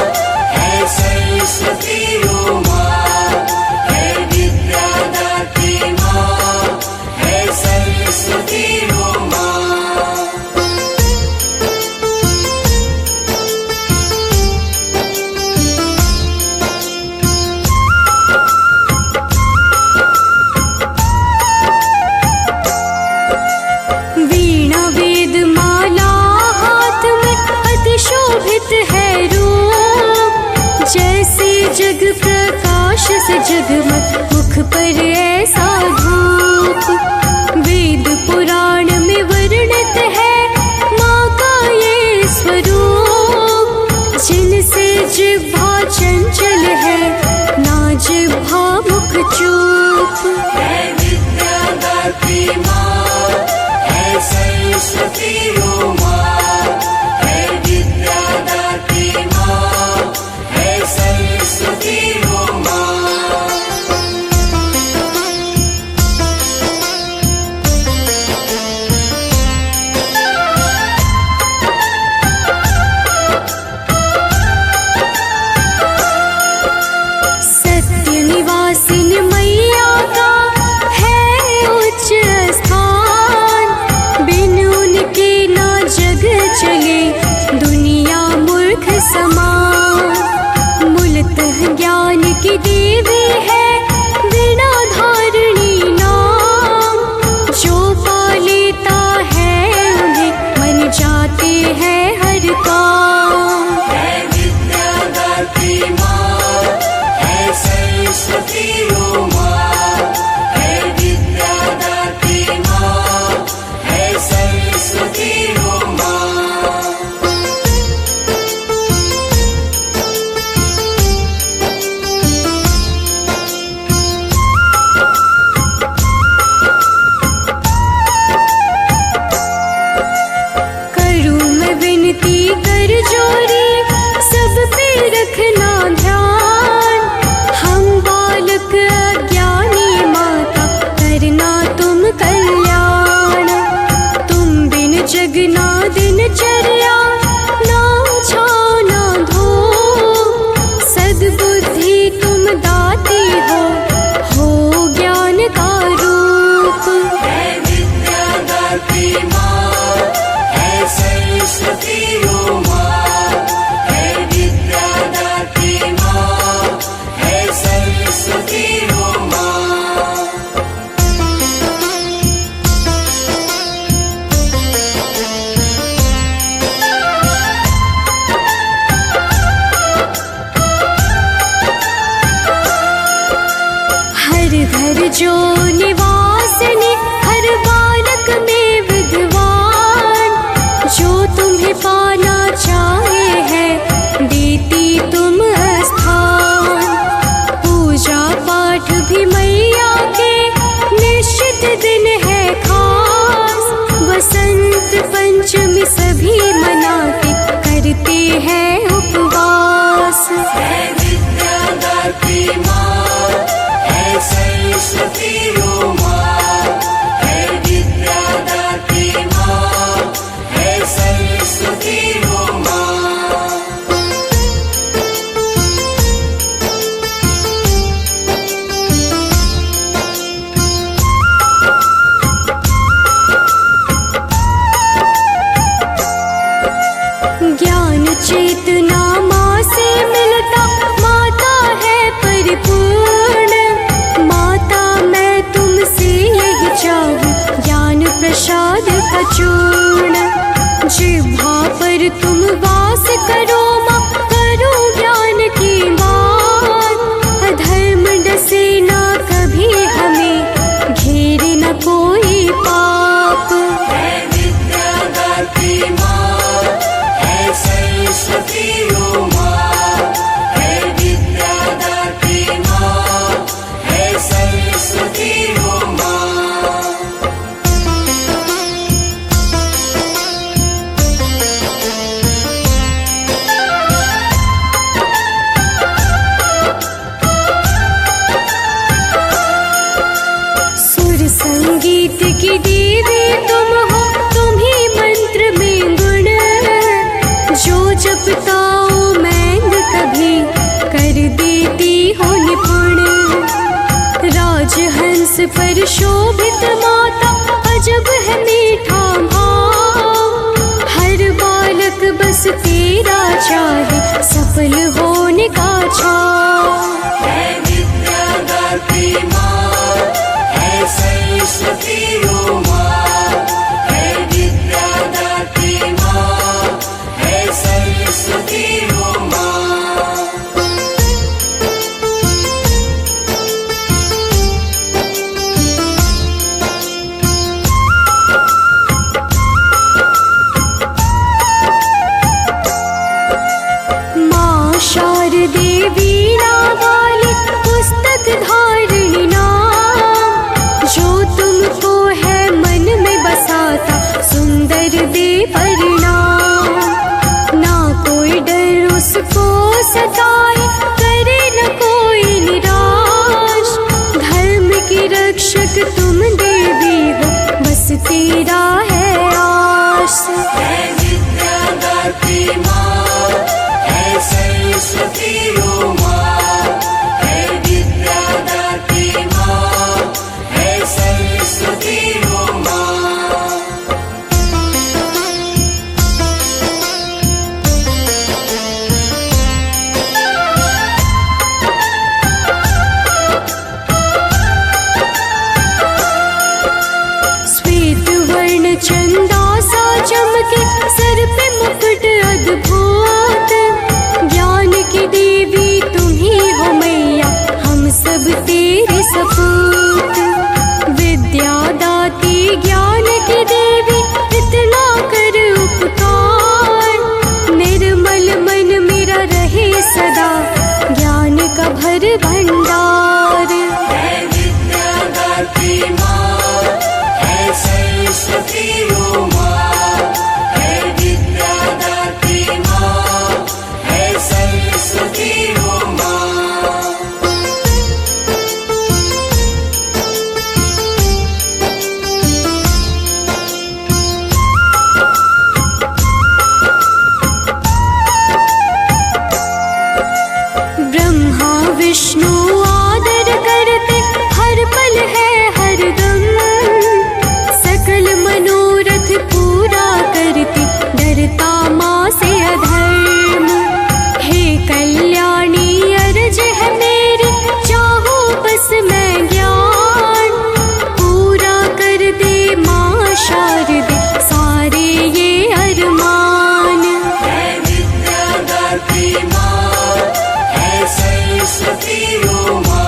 है सरस्वती ओ माँ। है विद्या दात्री माँ, है सरस्वती ओ माँ। वीणा वेद माला हाथ में, अति शोभित है रूप। जैसे जग प्रकाश से जगमग, मुख पर ऐसा धूप। वेद पुराण में वर्णित है माँ का ये स्वरूप। जिनसे जिह्वा चंचल है, ना जिह्वा मुख चूप। है विद्या दात्री माँ, है सरस्वती ओ माँ। है विद्या दात्री माँ, है सरस्वती ओ माँ। सत्य निवासिन मैया का है उच्च स्थान। बिन उनके ना जग चले, दुनिया मूर्ख समान। मूलतः ज्ञान की देवी है, वीणा धारिणी नाम। जो पा लेता है उन्हें, मन जाते हैं हर काम। है विद्या दात्री माँ, है सरस्वती ओ माँ। है विद्या दात्री माँ, है सरस्वती ओ माँ। करूँ मैं विनती कर जोरी, सब पे रखना ध्यान। हम बालक अज्ञानी माता, करना तुम कल्याण। तुम बिन जगना दिनचर्या, ना छाओ ना धूप। सद्बुद्धि तुम दाती हो ज्ञान का रूप। है विद्या दात्री माँ, है सरस्वती ओ माँ। है विद्या दात्री माँ, है सरस्वती ओ माँ। हर घर जो निवासिनी, हर बालक में विद्वान। जो तुम्हें पाना चाहे है, देती तुम स्थान। पूजा पाठ भी मैया के, निश्चित दिन है खास। वसंत पंचमी सभी मनाते, करते हैं उपवास। है विद्या दात्री माँ, है सरस्वती ओ माँ। है विद्या दात्री माँ, है सरस्वती ओ माँ। ज्ञान चेतना माँ से मिलता, माता है परिपूर्ण। माता मैं तुमसे यही चाहूँ, ज्ञान प्रसाद का चूर्ण। जिह्वा पर तुम वास करो माँ, करो ज्ञान की बात। अधर्म डसे ना कभी हमें, घेरे न कोई पाप। है विद्या दात्री माँ, है सरस्वती ओ माँ। है विद्या सुताओ मैंग कभी कर देती हो निपुण। राजहंस पर शोभित माता अजब है मीठा भाव। हर बालक बस तेरा चाहे सफल होने का छाव। है विद्या दाती माँ, है सरस्वती ओ माँ। है विद्या दाती माँ, है सरस्वती ओ माँ। शारदे वीणा वाली पुस्तक धारिणी नाम। जो तुमको है मन में बसाता सुंदर दे परिणाम। ना कोई डर उसको सताए, करे न कोई निराश। धर्म की रक्षक तुम देवी हो, बस तेरा है आस। है विद्या दाती माँ, है सरस्वती ओ माँ। है विद्या दाती माँ, है सरस्वती ओ माँ। श्वेत वर्ण चंदा सा चमके, सर पे मुकुट अद्भुत। ज्ञान की देवी तुम ही हो मैया, हम सब तेरे सपूत। विद्या दाती ज्ञान की देवी, इतना कर उपकार। निर्मल मन मेरा रहे सदा, ज्ञान का भर भंडार। है विद्या दाती माँ, है सरस्वती ओ माँ। है विद्या दाती माँ, है सरस्वती ओ माँ। ब्रह्मा विष्णु आदर करते, हर पल है हर दम। सकल मनोरथ पूरा करती, डरता माँ से अधर्म। हे कल्याणी अर्ज है मेरी, चाहो बस मैं ज्ञान। पूरा कर दे माँ शारदे, सारे ये अरमान। है विद्या दाती माँ, है सरस्वती ओ माँ।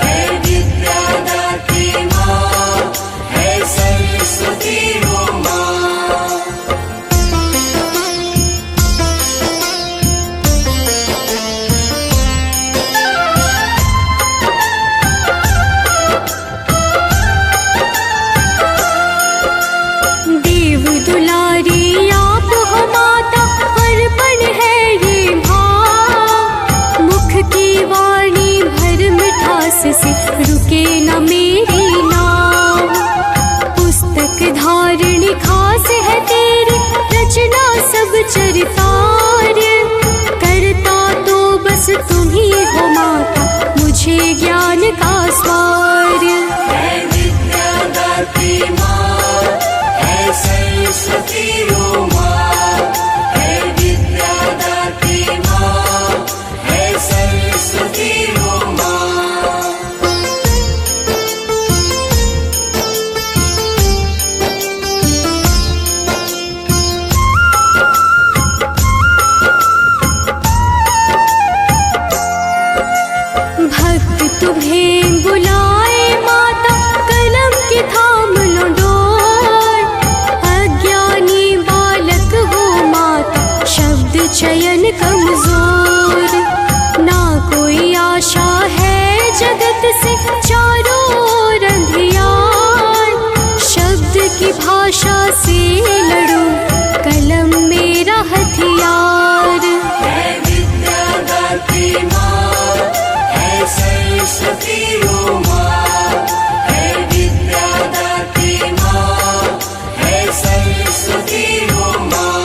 है विद्या दाती माँ, है सरस्वती ओ माँ। देव दुलारी आप हो माता, अर्पण है ये भाव। मुख की वाणी भर मिठास से, रुके न मेरी नाव। पुस्तक धारिणी खास है तेरी, रचना सब चरितार्य। करता तो बस तुम ही हो माता, मुझे ज्ञान का स्वार्य। है विद्या दाती माँ, है सरस्वती ओ माँ। है विद्या दाती माँ, है सरस्वती ओ माँ। भक्त तुम्हें बुलाए माता, कलम की थाम लो डोर। अज्ञानी बालक हो माता, शब्द चयन कमजोर। ना कोई आशा है जगत से, चारों ओर अंधियार। शब्द की भाषा से लड़ो, कलम मेरा हथियार। है विद्या दाती माँ, है सरस्वती ओ माँ। है विद्या दाती माँ, है सरस्वती ओ माँ।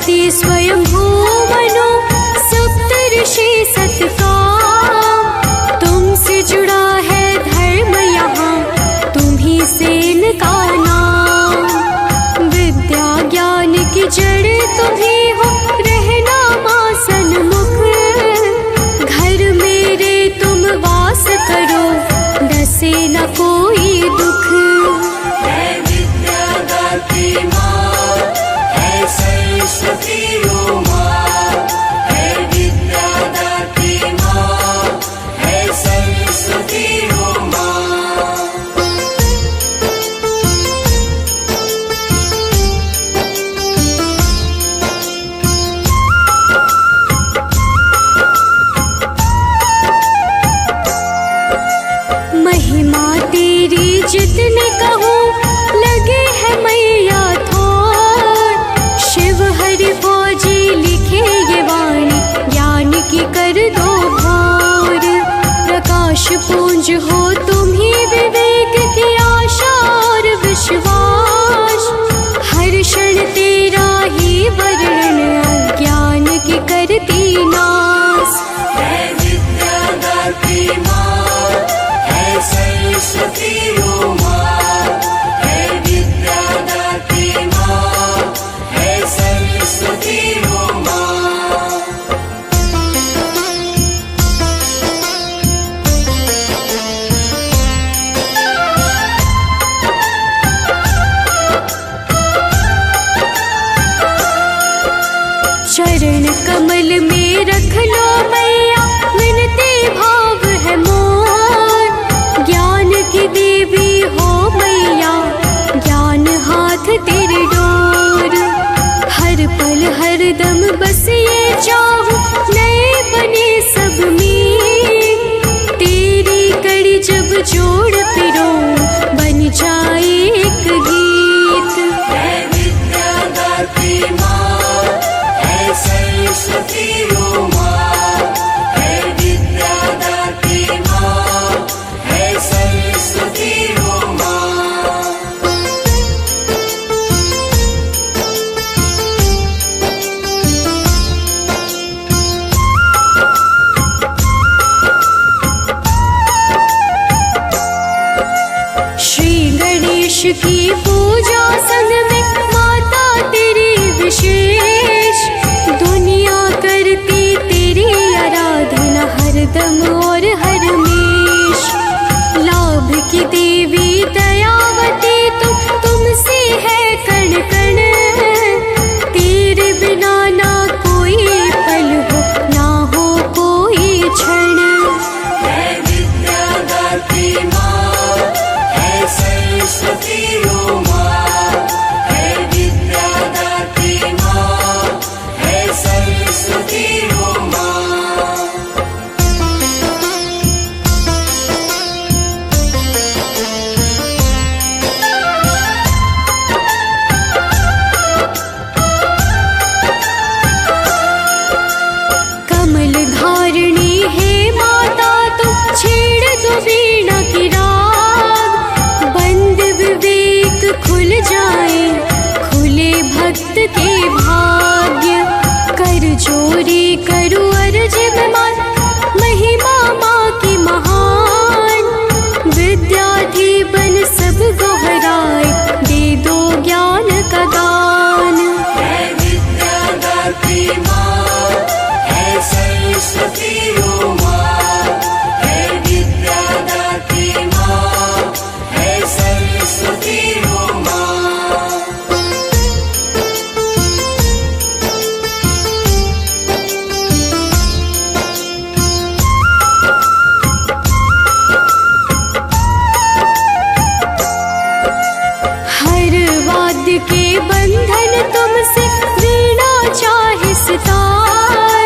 पार्वती स्वयं मनु सप्तऋषि सतकाम। तुमसे जुड़ा है धर्म यहाँ, तुम्ही से इनका नाम। विद्या ज्ञान की जड़ तुम्ही हो, रहना माँ सन्मुख। घर मेरे तुम वास करो, डसे न कोई दुख। है विद्या दाती माँ, है सरस्वती ओ माँ। है विद्या दाती माँ, है सरस्वती ओ माँ। महिमा तेरी जितने कहूँ, लगे है मैया थोर। शिव हरि फौजी लिखे ये वाणी, ज्ञान की कर दो भोर। प्रकाश पुंज हो तुम ही, विवेक की आशा और विश्वास। हर क्षण तेरा ही वर्णन, अज्ञान की करती नाश। है विद्या दाती माँ, है सरस्वती ओ माँ। है विद्या दाती माँ, है सरस्वती ओ माँ। चरण कमल में रख लो मैया, विनती भाव है मोर। ज्ञान की देवी हो मैया, ज्ञान हाथ तेरे डोर। हर पल हर दम बस ये चाहूं, नए बने सब में। तेरी कड़ी जब जोड़ पिरो, बन जाए एक गीत। है विद्या दाती माँ, है सरस्वती ओ माँ। है विद्या दाती माँ, है सरस्वती ओ माँ। श्री गणेश की पूजा संग में, माता तेरी विशेष। दुनिया करती तेरी आराधना, हरदम और हरमेश। लाभ की देवी दयावती तुमसे है कण कण। तेरे बिना ना कोई पल हो, ना हो कोई क्षण। है विद्या दाती माँ, है सरस्वती ओ माँ। है विद्या दाती माँ, है सरस्वती ओ माँ। कमल धारिणी है माता तुम, छेड़ दो वीणा की राग। बंद विवेक खुल जाए, खुले भक्त के भाग्य। कर जोरी करो अर्ज विमान, महिमा माँ की महान। विद्यार्थी बन सब दोहराए, दे दो ज्ञान का दान। है विद्या दाती माँ, है सरस्वती ओ माँ। है विद्या दाती माँ, है सरस्वती ओ माँ। हर वाद्य के बंधन तुमसे, वीणा चाहे सितार।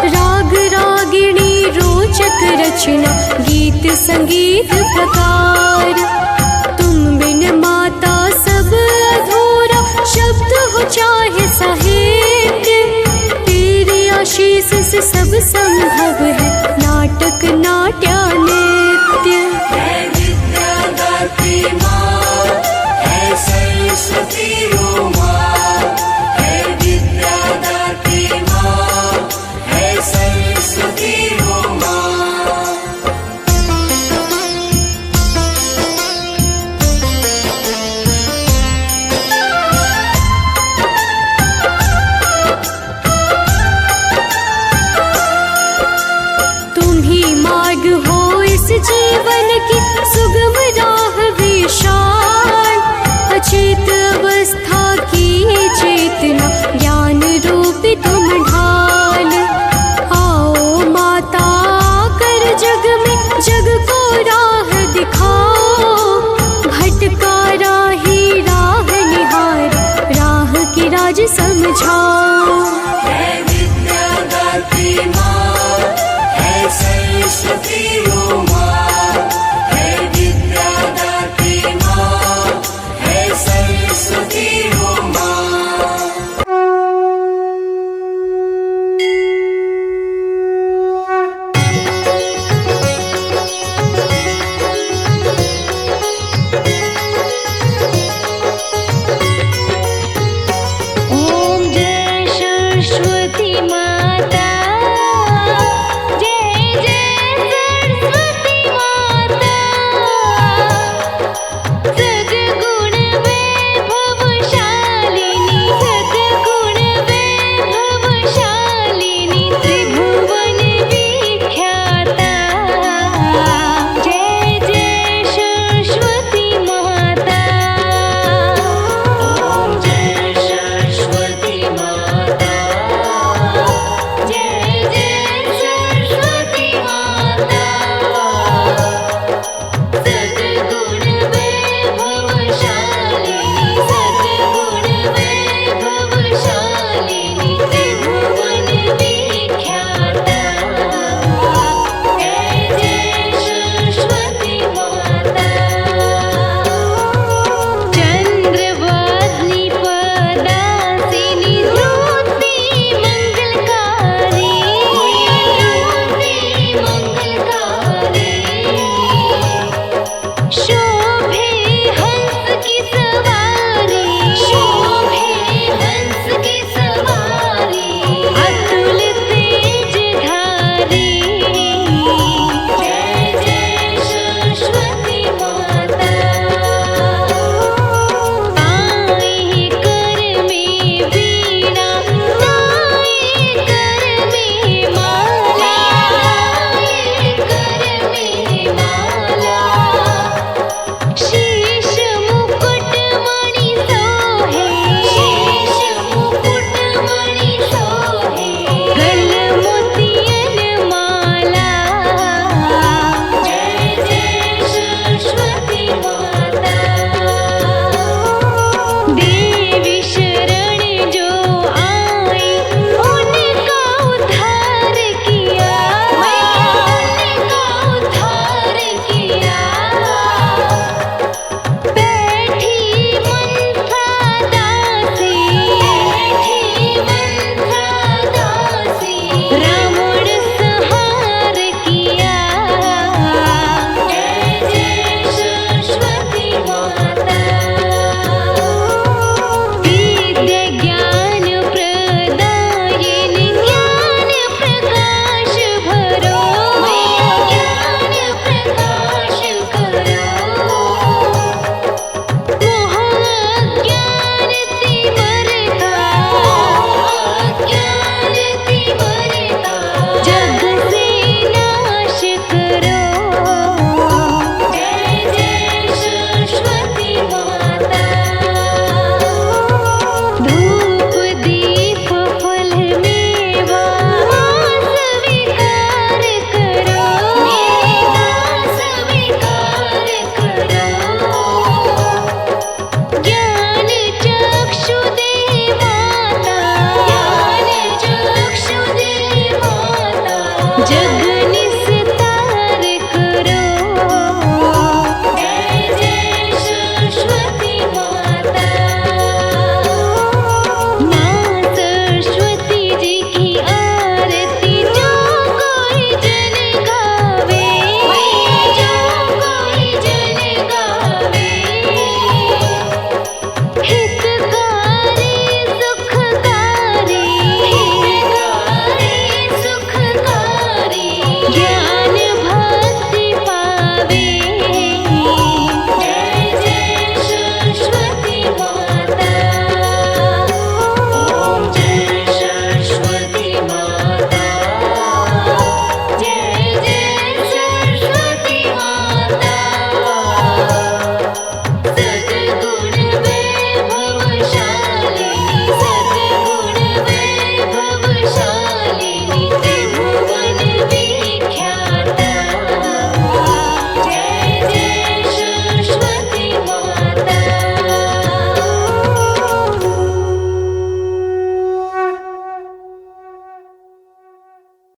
राग रागिणी रोचक रचना, गीत संगीत प्रकार। तुम बिन माता सब अधूरा, शब्द हो चाहे साहित्य। तेरी आशीष से सब संभव है, नाटक नाट्य नृत्य। है विद्या दाती माँ, है सरस्वती ओ माँ। है विद्या रूपी तुम ढाल। आओ माता कर जग में जग को राह दिखाओ, भटका राही राह निहार राह की राज समझाओ। है विद्या दाती माँ, है सरस्वती ओ माँ, है विद्या दाती माँ, है सरस्वती ओ माँ। ओम जय सरस्वती माता, जय जय सरस्वती माता। सद्गुण वैभवशालिनी, सद्गुण वैभवशालिनी, त्रिभुवन विख्याता। जय जय सरस्वती माता। ओम जय सरस्वती माता, जय जय सरस्वती माता। सद्गुण वैभवशालिनी, सद्गुण वैभवशालिनी, त्रिभुवन विख्याता। जय जय सरस्वती माता। चंद्रवदनी पदासिनी, धृति मंगलकारी, धृति मंगलकारी। शोभे हंस की सवारी, शोभे हंस की सवारी, अतुल तेजधारी। जय जय सरस्वती माता। ताई कर में वीणा, ताई कर में माला, ताई कर में माला। शीश मुकुट मणि सोहे, शीश मुकुट मणि सोहे, गल मोतियन माला। जय जय सरस्वती माता। देवी शरण जो आई, उनका उद्धार किया, उनका उद्धार किया। बैठी मंथा दासी, बैठी मंथा दासी, रावण संहार किया। जय जय सरस्वती माता। विद्या ज्ञान प्रदायिनी, ज्ञान प्रकाश भरो, ज्ञान प्रकाश करो। मोह अज्ञान तिमरता, अज्ञान तिमरता, जग से नाश करो। जय जय सरस्वती माता। धूप दीप फल मेवा स्वीकार करो, मेवा स्वीकार करो। ज्ञान चक्षु दे माता, ज्ञान चक्षु दे माता। जग